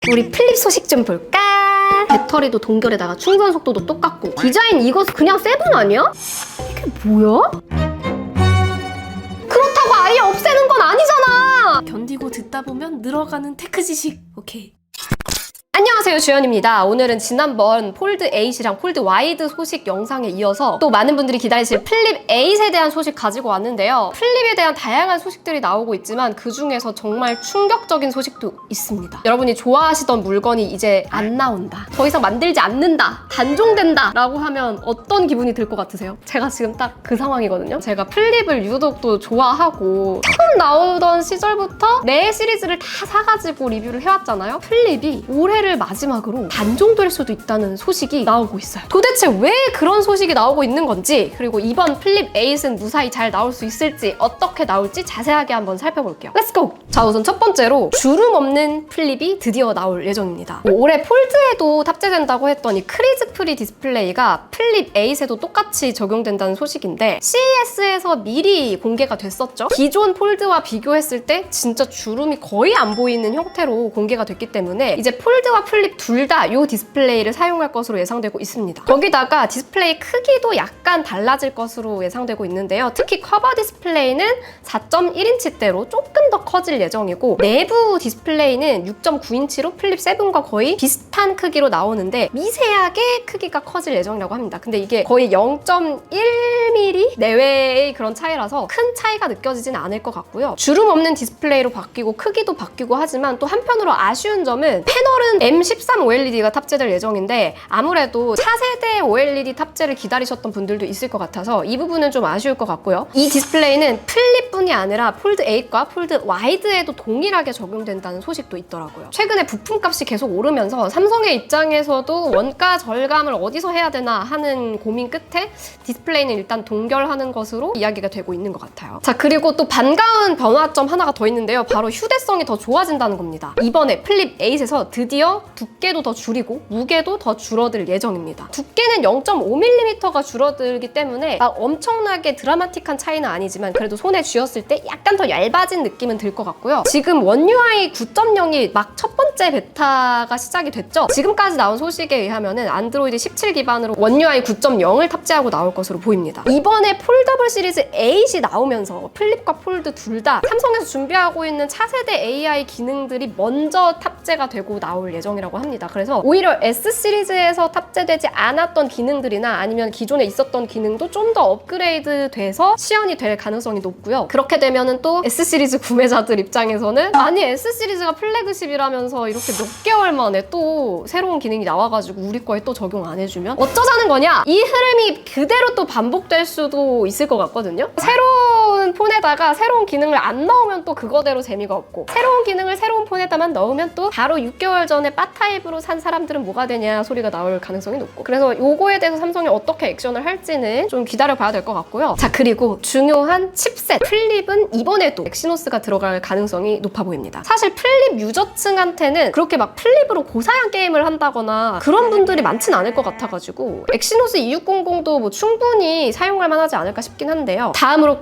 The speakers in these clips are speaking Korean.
우리 플립 소식 좀 볼까? 배터리도 동결에다가 충전 속도도 똑같고 디자인 이거 그냥 세븐 아니야? 이게 뭐야? 그렇다고 아예 없애는 건 아니잖아! 견디고 듣다 보면 늘어가는 테크 지식. 오케이. 안녕하세요, 주연입니다. 오늘은 지난번 폴드 8이랑 폴드 와이드 소식 영상에 이어서 또 많은 분들이 기다리실 플립 8에 대한 소식 가지고 왔는데요. 플립에 대한 다양한 소식들이 나오고 있지만 그 중에서 정말 충격적인 소식도 있습니다. 여러분이 좋아하시던 물건이 이제 안 나온다. 더 이상 만들지 않는다. 단종된다. 라고 하면 어떤 기분이 들 것 같으세요? 제가 지금 딱 그 상황이거든요. 제가 플립을 유독 또 좋아하고 처음 나오던 시절부터 내 시리즈를 다 사가지고 리뷰를 해왔잖아요. 플립이 올해를 마지막으로 단종될 수도 있다는 소식이 나오고 있어요. 도대체 왜 그런 소식이 나오고 있는 건지, 그리고 이번 플립 8은 무사히 잘 나올 수 있을지, 어떻게 나올지 자세하게 한번 살펴볼게요. 렛츠고! 자, 우선 첫 번째로 주름 없는 플립이 드디어 나올 예정입니다. 올해 폴드에도 탑재된다고 했더니 크리즈 프리 디스플레이가 플립 8에도 똑같이 적용된다는 소식인데 CES에서 미리 공개가 됐었죠. 기존 폴드와 비교했을 때 진짜 주름이 거의 안 보이는 형태로 공개가 됐기 때문에 이제 폴드와 플립 둘 다 이 디스플레이를 사용할 것으로 예상되고 있습니다. 거기다가 디스플레이 크기도 약간 달라질 것으로 예상되고 있는데요. 특히 커버 디스플레이는 4.1인치대로 조금 더 커질 예정이고, 내부 디스플레이는 6.9인치로 플립 7과 거의 비슷한 크기로 나오는데 미세하게 크기가 커질 예정이라고 합니다. 근데 이게 거의 0.1mm 내외의 그런 차이라서 큰 차이가 느껴지진 않을 것 같고요. 주름 없는 디스플레이로 바뀌고 크기도 바뀌고 하지만 또 한편으로 아쉬운 점은 패널은 M13 OLED가 탑재될 예정인데 아무래도 차세대 OLED 탑재를 기다리셨던 분들도 있을 것 같아서 이 부분은 좀 아쉬울 것 같고요. 이 디스플레이는 플립뿐이 아니라 폴드 8과 폴드 와이드에도 동일하게 적용된다는 소식도 있더라고요. 최근에 부품값이 계속 오르면서 삼성의 입장에서도 원가 절감을 어디서 해야 되나 하는 고민 끝에 디스플레이는 일단 동결하는 것으로 이야기가 되고 있는 것 같아요. 자, 그리고 또 반가운 변화점 하나가 더 있는데요. 바로 휴대성이 더 좋아진다는 겁니다. 이번에 플립 8에서 드디어 두께도 더 줄이고 무게도 더 줄어들 예정입니다. 두께는 0.5mm가 줄어들기 때문에 막 엄청나게 드라마틱한 차이는 아니지만 그래도 손에 쥐었을 때 약간 더 얇아진 느낌은 들 것 같고요. 지금 원 UI 9.0이 막 첫 번째 베타가 시작이 됐죠. 지금까지 나온 소식에 의하면은 안드로이드 17 기반으로 원 UI 9.0을 탑재하고 나올 것으로 보입니다. 이번에 폴더블 시리즈 8이 나오면서 플립과 폴드 둘 다 삼성에서 준비하고 있는 차세대 AI 기능들이 먼저 탑재가 되고 나올 예정이라고 합니다. 그래서 오히려 S 시리즈에서 탑재되지 않았던 기능들이나 아니면 기존에 있었던 기능도 좀 더 업그레이드 돼서 시연이 될 가능성이 높고요. 그렇게 되면은 또 S 시리즈 구매자들 입장에서는 아니 S 시리즈가 플래그십이라면서 이렇게 몇 개월 만에 또 새로운 기능이 나와가지고 우리 거에 또 적용 안 해주면 어쩌자는 거냐? 이 흐름이 그대로 또 반복될 수도 있을 것 같거든요. 새로운 폰에다가 새로운 기능을 안 넣으면 또 그거대로 재미가 없고, 새로운 기능을 새로운 폰에다만 넣으면 또 바로 6개월 전에 바타입으로 산 사람들은 뭐가 되냐 소리가 나올 가능성이 높고, 그래서 요거에 대해서 삼성이 어떻게 액션을 할지는 좀 기다려봐야 될 것 같고요. 자, 그리고 중요한 칩셋 플립은 이번에도 엑시노스가 들어갈 가능성이 높아 보입니다. 사실 플립 유저층한테는 그렇게 막 플립으로 고사양 게임을 한다거나 그런 분들이 많진 않을 것 같아가지고 엑시노스 2600도 뭐 충분히 사용할 만하지 않을까 싶긴 한데요. 다음으로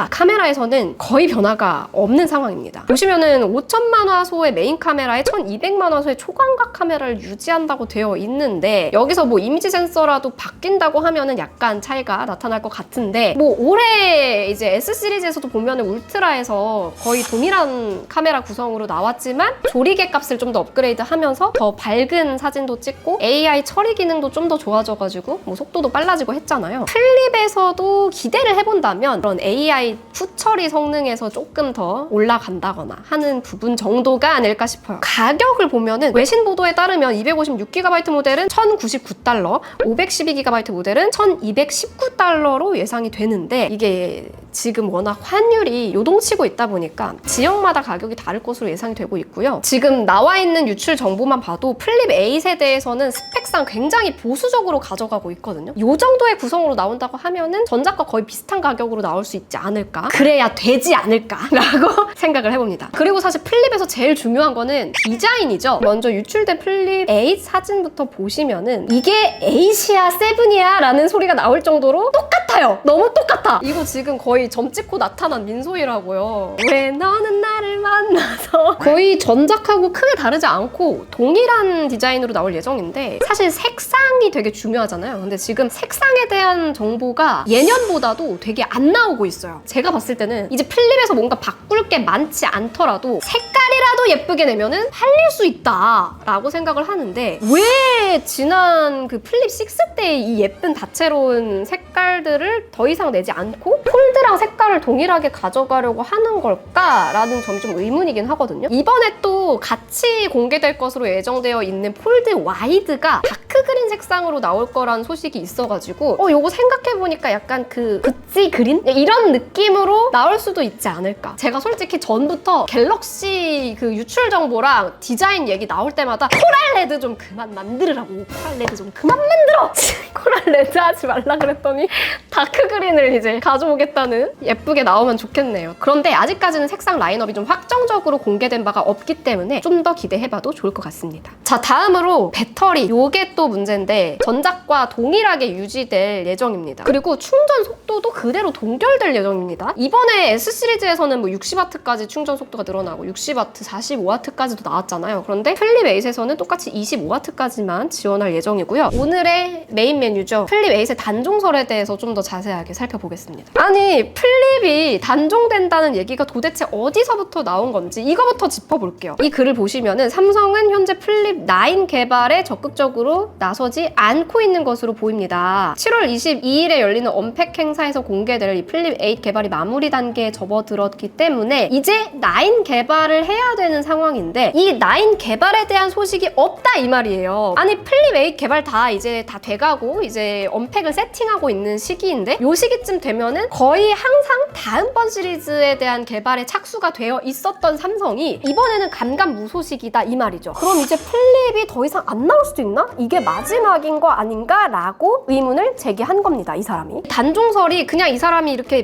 카메라에서는 거의 변화가 없는 상황입니다. 보시면은 5000만 화소의 메인 카메라에 1200만 화소의 초광각 카메라를 유지한다고 되어 있는데, 여기서 뭐 이미지 센서라도 바뀐다고 하면은 약간 차이가 나타날 것 같은데, 뭐 올해 이제 S 시리즈에서도 보면은 울트라에서 거의 동일한 카메라 구성으로 나왔지만 조리개 값을 좀 더 업그레이드 하면서 더 밝은 사진도 찍고 AI 처리 기능도 좀 더 좋아져가지고 뭐 속도도 빨라지고 했잖아요. 플립에서도 기대를 해본다면 그런 AI 후처리 성능에서 조금 더 올라간다거나 하는 부분 정도가 아닐까 싶어요. 가격을 보면은 외신 보도에 따르면 256GB 모델은 $1,099, 512GB 모델은 $1,219로 예상이 되는데, 이게 지금 워낙 환율이 요동치고 있다 보니까 지역마다 가격이 다를 것으로 예상이 되고 있고요. 지금 나와 있는 유출 정보만 봐도 플립 8에 대해서는 스펙상 굉장히 보수적으로 가져가고 있거든요. 이 정도의 구성으로 나온다고 하면은 전작과 거의 비슷한 가격으로 나올 수 있지 않을까? 그래야 되지 않을까라고 생각을 해봅니다. 그리고 사실 플립에서 제일 중요한 거는 디자인이죠. 먼저 유출된 플립 8 사진부터 보시면은 이게 8이야 7이야 라는 소리가 나올 정도로 똑같아 똑같아요. 너무 똑같아. 이거 지금 거의 점 찍고 나타난 민소희라고요. 왜 너는 나를 만나서 거의 전작하고 크게 다르지 않고 동일한 디자인으로 나올 예정인데 사실 색상이 되게 중요하잖아요. 근데 지금 색상에 대한 정보가 예년보다도 되게 안 나오고 있어요. 제가 봤을 때는 이제 플립에서 뭔가 바꿀 게 많지 않더라도 색깔이라도 예쁘게 내면은 팔릴 수 있다라고 생각을 하는데 왜 지난 그 플립 6 때 이 예쁜 다채로운 색깔들을 더 이상 내지 않고 폴드랑 색깔을 동일하게 가져가려고 하는 걸까라는 점이 좀 의문이긴 하거든요. 이번에 또 같이 공개될 것으로 예정되어 있는 폴드 와이드가 다크 그린 색상으로 나올 거라는 소식이 있어가지고 요거 생각해보니까 약간 그 구찌 그린? 이런 느낌으로 나올 수도 있지 않을까. 제가 솔직히 전부터 갤럭시 그 유출 정보랑 디자인 얘기 나올 때마다 코랄 레드 좀 그만 만들으라고. 코랄 레드 좀 그만 만들어! 코랄 레드 하지 말라 그랬더니 다크 그린을 이제 가져오겠다는. 예쁘게 나오면 좋겠네요. 그런데 아직까지는 색상 라인업이 좀 확정적으로 공개된 바가 없기 때문에 좀 더 기대해봐도 좋을 것 같습니다. 자, 다음으로 배터리. 요게 또 문제인데 전작과 동일하게 유지될 예정입니다. 그리고 충전 속도도 그대로 동결될 예정입니다. 이번에 S 시리즈에서는 뭐 60W까지 충전 속도가 늘어나고 60W, 45W까지도 나왔잖아요. 그런데 플립 8에서는 똑같이 25W까지만 지원할 예정이고요. 오늘의 메인 메뉴죠. 플립 8의 단종설에 대해서 좀 더 자세하게 살펴보겠습니다. 아니, 플립이 단종된다는 얘기가 도대체 어디서부터 나온 건지 이거부터 짚어볼게요. 이 글을 보시면은 삼성은 현재 플립 9 개발에 적극적으로 나서지 않고 있는 것으로 보입니다. 7월 22일에 열리는 언팩 행사에서 공개될 이 플립 8 개발이 마무리 단계에 접어들었기 때문에 이제 9 개발을 해야 되는 상황인데 이 9 개발에 대한 소식이 없다 이 말이에요. 아니, 플립 8 개발 이제 다 돼가고 이제 언팩을 세팅하고 있는 시기인데 요 시기쯤 되면은 거의 항상 다음번 시리즈에 대한 개발에 착수가 되어 있었던 삼성이 이번에는 감감무소식이다 이 말이죠. 그럼 이제 플립이 더 이상 안 나올 수도 있나? 이게 마지막인 거 아닌가? 라고 의문을 제기한 겁니다, 이 사람이. 단종설이 그냥 이 사람이 이렇게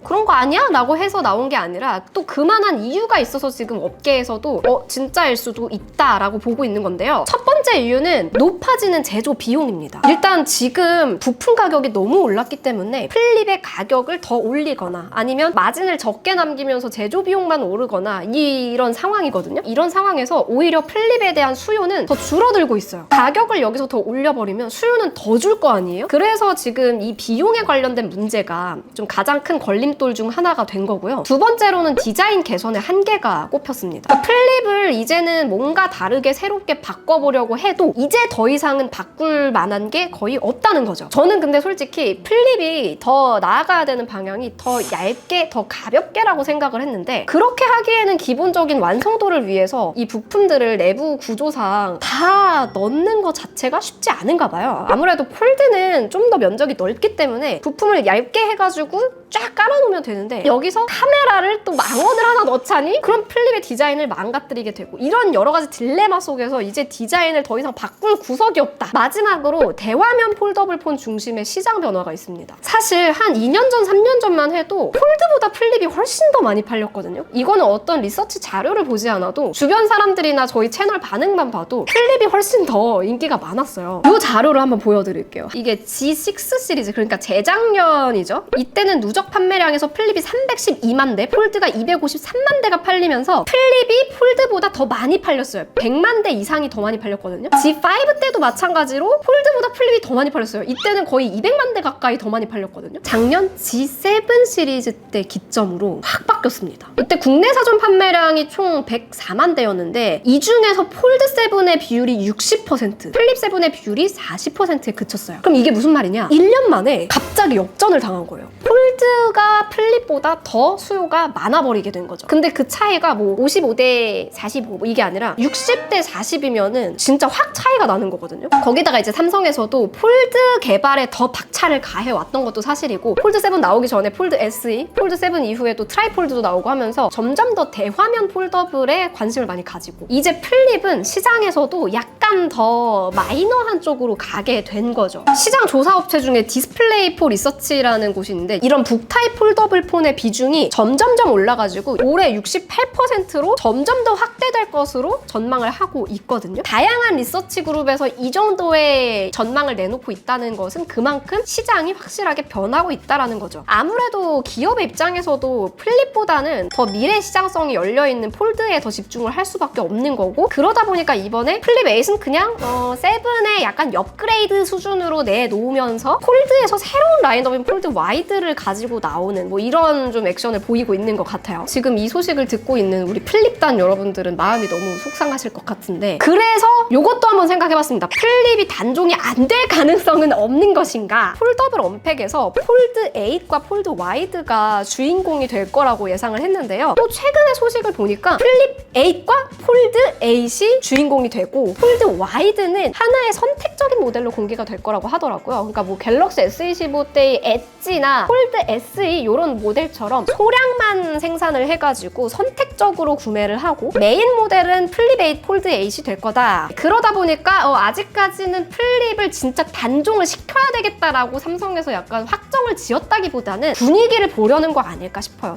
그런 거 아니야? 라고 해서 나온 게 아니라 또 그만한 이유가 있어서 지금 업계에서도 진짜일 수도 있다라고 보고 있는 건데요. 첫 번째 이유는 높아지는 제조 비용입니다. 일단 지금 부품 가격이 너무 올랐기 때문에 플립의 가격을 더 올리거나 아니면 마진을 적게 남기면서 제조 비용만 오르거나 이런 상황이거든요. 이런 상황에서 오히려 플립에 대한 수요는 더 줄어들고 있어요. 가격을 여기서 더 올려버리면 수요는 더 줄 거 아니에요? 그래서 지금 이 비용에 관련된 문제가 좀 가장 큰 걸림돌 중 하나가 된 거고요. 두 번째로는 디자인 개선의 한계가 꼽혔습니다. 그러니까 플립을 이제는 뭔가 다르게 새롭게 바꿔보려고 해도 이제 더 이상은 바꿀 만한 게 거의 없다는 거죠. 저는 근데 솔직히 플립이 더 나아가야 되는 방향이 더 얇게, 더 가볍게라고 생각을 했는데 그렇게 하기에는 기본적인 완성도를 위해서 이 부품들을 내부 구조상 다 넣는 것 자체가 쉽지 않은가 봐요. 아무래도 폴드는 좀 더 면적이 넓기 때문에 부품을 얇게 해가지고 쫙 깔아놓으면 되는데 여기서 카메라를 또 망원을 하나 넣자니 그럼 플립의 디자인을 망가뜨리게 되고 이런 여러 가지 딜레마 속에서 이제 디자인을 더 이상 바꿀 구석이 없다. 마지막으로 대화면 폴더블 폰 중심의 시장 변화가 있습니다. 사실 한 2년 전, 3년 전만 해도 폴드보다 플립이 훨씬 더 많이 팔렸거든요. 이거는 어떤 리서치 자료를 보지 않아도 주변 사람들이나 저희 채널 반응만 봐도 플립이 훨씬 더 인기가 많았어요. 이 자료를 한번 보여드릴게요. 이게 G6 시리즈, 그러니까 재작년이죠. 이때는 누적 판매량에서 플립이 312만 대, 폴드가 253만 대가 팔리면서 플립이 폴드보다 더 많이 팔렸어요. 100만 대 이상이 더 많이 팔렸거든요. G5 때도 마찬가지로 폴드보다 플립이 더 많이 팔렸어요. 이때는 거의 200만 대 가까이 더 많이 팔렸거든요. 작년 G7 시리즈 때 기점으로 확 바뀌었습니다. 이때 국내 사전 판매량이 총 104만 대였는데 이 중에서 폴드 7의 비율이 60%, 플립 7의 비율이 40%에 그쳤어요. 그럼 이게 무슨 말이냐? 1년 만에 갑자기 역전을 당한 거예요. 폴드가 플립보다 더 수요가 많아버리게 된 거죠. 근데 그 차이가 뭐 55대 45 이게 아니라 60대 40이면은 진짜 확 차이가 나는 거거든요. 거기다가 이제 삼성에서도 폴드 개발에 더 박차를 가해왔던 것도 사실이고 폴드 7 나오기 전에 폴드 SE, 폴드 7 이후에 또 트라이폴드도 나오고 하면서 점점 더 대화면 폴더블에 관심을 많이 가지고 이제 플립은 시장에서도 약간 약간 더 마이너한 쪽으로 가게 된 거죠. 시장 조사 업체 중에 디스플레이 포 리서치라는 곳이 있는데 이런 북타입 폴더블 폰의 비중이 점점점 올라가지고 올해 68%로 점점 더 확대될 것으로 전망을 하고 있거든요. 다양한 리서치 그룹에서 이 정도의 전망을 내놓고 있다는 것은 그만큼 시장이 확실하게 변하고 있다는 거죠. 아무래도 기업의 입장에서도 플립보다는 더 미래 시장성이 열려있는 폴드에 더 집중을 할 수밖에 없는 거고, 그러다 보니까 이번에 플립 8은 그냥 세븐의 약간 업그레이드 수준으로 내놓으면서 폴드에서 새로운 라인업인 폴드 와이드를 가지고 나오는 뭐 이런 좀 액션을 보이고 있는 것 같아요. 지금 이 소식을 듣고 있는 우리 플립단 여러분들은 마음이 너무 속상하실 것 같은데, 그래서 요것도 한번 생각해봤습니다. 플립이 단종이 안 될 가능성은 없는 것인가? 폴더블 언팩에서 폴드 8과 폴드 와이드가 주인공이 될 거라고 예상을 했는데요. 또 최근의 소식을 보니까 플립 8과 폴드 8이 주인공이 되고 폴드 와이드는 하나의 선택적인 모델로 공개가 될 거라고 하더라고요. 그러니까 뭐 갤럭시 S25 때의 엣지나 폴드 SE 이런 모델처럼 소량만 생산을 해가지고 선택적으로 구매를 하고 메인 모델은 플립 8, 폴드 8이 될 거다. 그러다 보니까 아직까지는 플립을 진짜 단종을 시켜야 되겠다라고 삼성에서 약간 확정을 지었다기보다는 분위기를 보려는 거 아닐까 싶어요.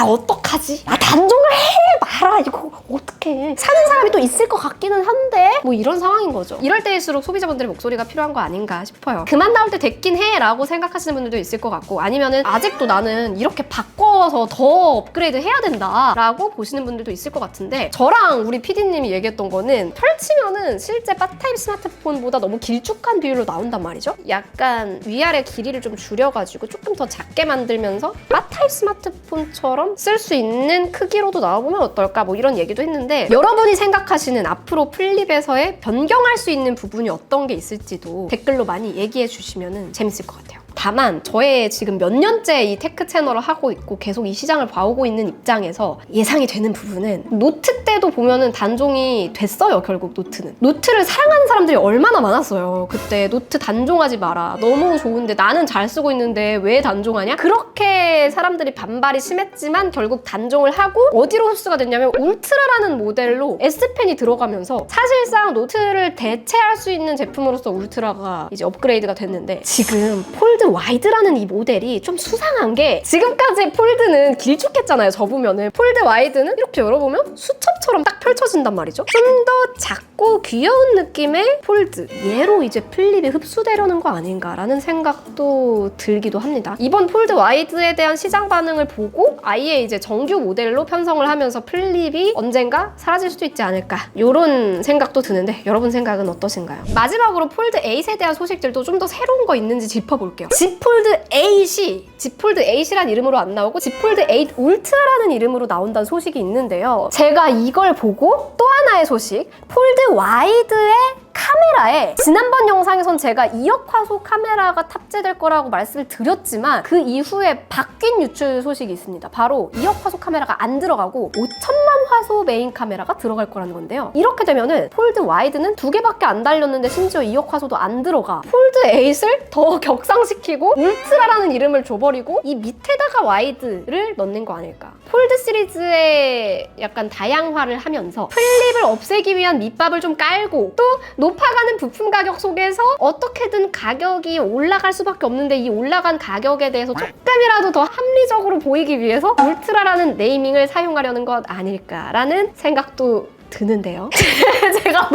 어떡하지? 단종을 해! 마라! 이거 어떡해. 사는 사람이 또 있을 것 같기는 한데? 뭐 이런 상황인 거죠. 이럴 때일수록 소비자분들의 목소리가 필요한 거 아닌가 싶어요. 그만 나올 때 됐긴 해! 라고 생각하시는 분들도 있을 것 같고, 아니면은 아직도 나는 이렇게 바꿔서 더 업그레이드 해야 된다 라고 보시는 분들도 있을 것 같은데, 저랑 우리 PD님이 얘기했던 거는 펼치면은 실제 바타입 스마트폰보다 너무 길쭉한 비율로 나온단 말이죠. 약간 위아래 길이를 좀 줄여가지고 조금 더 작게 만들면서 바타입 스마트폰처럼 쓸 수 있는 크기로도 나와보면 어떨까, 뭐 이런 얘기도 했는데, 여러분이 생각하시는 앞으로 플립에서의 변경할 수 있는 부분이 어떤 게 있을지도 댓글로 많이 얘기해 주시면 재밌을 것 같아요. 다만 저의 지금 몇 년째 이 테크 채널을 하고 있고 계속 이 시장을 봐오고 있는 입장에서 예상이 되는 부분은, 노트 때도 보면은 단종이 됐어요. 결국 노트를 사랑하는 사람들이 얼마나 많았어요. 그때 노트 단종하지 마라, 너무 좋은데 나는 잘 쓰고 있는데 왜 단종하냐, 그렇게 사람들이 반발이 심했지만 결국 단종을 하고 어디로 흡수가 됐냐면 울트라라는 모델로 S펜이 들어가면서 사실상 노트를 대체할 수 있는 제품으로서 울트라가 이제 업그레이드가 됐는데, 지금 폴드 와이드라는 이 모델이 좀 수상한 게, 지금까지 폴드는 길쭉했잖아요. 접으면은. 폴드 와이드는 이렇게 열어보면 수첩처럼 딱 펼쳐진단 말이죠. 좀 더 작고 귀여운 느낌의 폴드, 얘로 이제 플립이 흡수되려는 거 아닌가라는 생각도 들기도 합니다. 이번 폴드 와이드에 대한 시장 반응을 보고 아예 이제 정규 모델로 편성을 하면서 플립이 언젠가 사라질 수도 있지 않을까, 이런 생각도 드는데, 여러분 생각은 어떠신가요? 마지막으로 폴드 8에 대한 소식들도 좀 더 새로운 거 있는지 짚어볼게요. Z 폴드 8이란 이름으로 안 나오고 Z 폴드 8 울트라라는 이름으로 나온다는 소식이 있는데요. 제가 이걸 보고 또 하나의 소식, 폴드 와이드의 카메라에, 지난번 영상에선 제가 2억 화소 카메라가 탑재될 거라고 말씀을 드렸지만 그 이후에 바뀐 유출 소식이 있습니다. 바로 2억 화소 카메라가 안 들어가고 5천만 화소 메인 카메라가 들어갈 거라는 건데요. 이렇게 되면은 폴드 와이드는 2개밖에 안 달렸는데 심지어 2억 화소도 안 들어가. 폴드 8을 더 격상시키고 울트라라는 이름을 줘버리고 이 밑에다가 와이드를 넣는 거 아닐까. 폴드 시리즈의 약간 다양화를 하면서 플립을 없애기 위한 밑밥을 좀 깔고, 또 높아가는 부품 가격 속에서 어떻게든 가격이 올라갈 수밖에 없는데 이 올라간 가격에 대해서 조금이라도 더 합리적으로 보이기 위해서 울트라라는 네이밍을 사용하려는 것 아닐까라는 생각도 드는데요. 제가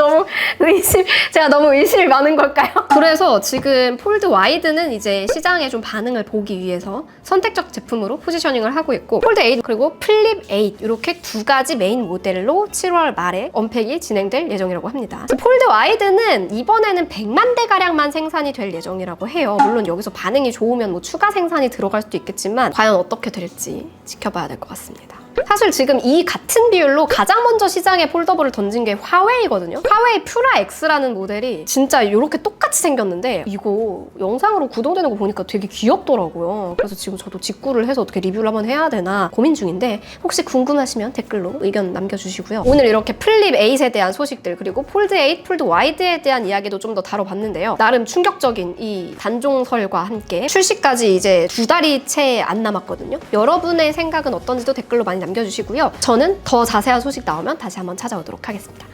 너무 의심이 많은 걸까요? 그래서 지금 폴드 와이드는 이제 시장에 좀 반응을 보기 위해서 선택적 제품으로 포지셔닝을 하고 있고, 폴드 8 그리고 플립 8 이렇게 두 가지 메인 모델로 7월 말에 언팩이 진행될 예정이라고 합니다. 폴드 와이드는 이번에는 100만 대 가량만 생산이 될 예정이라고 해요. 물론 여기서 반응이 좋으면 뭐 추가 생산이 들어갈 수도 있겠지만 과연 어떻게 될지 지켜봐야 될 것 같습니다. 사실 지금 이 같은 비율로 가장 먼저 시장에 폴더블을 던진 게 화웨이거든요. 화웨이 퓨라 X라는 모델이 진짜 이렇게 똑같이 생겼는데, 이거 영상으로 구동되는 거 보니까 되게 귀엽더라고요. 그래서 지금 저도 직구를 해서 어떻게 리뷰를 한번 해야 되나 고민 중인데, 혹시 궁금하시면 댓글로 의견 남겨주시고요. 오늘 이렇게 플립 8에 대한 소식들, 그리고 폴드 8, 폴드 와이드에 대한 이야기도 좀 더 다뤄봤는데요. 나름 충격적인 이 단종설과 함께 출시까지 이제 2달이 채 안 남았거든요. 여러분의 생각은 어떤지도 댓글로 많이 남겨주시고요. 저는 더 자세한 소식 나오면 다시 한번 찾아오도록 하겠습니다.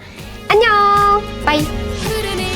안녕. 빠이. 흐르는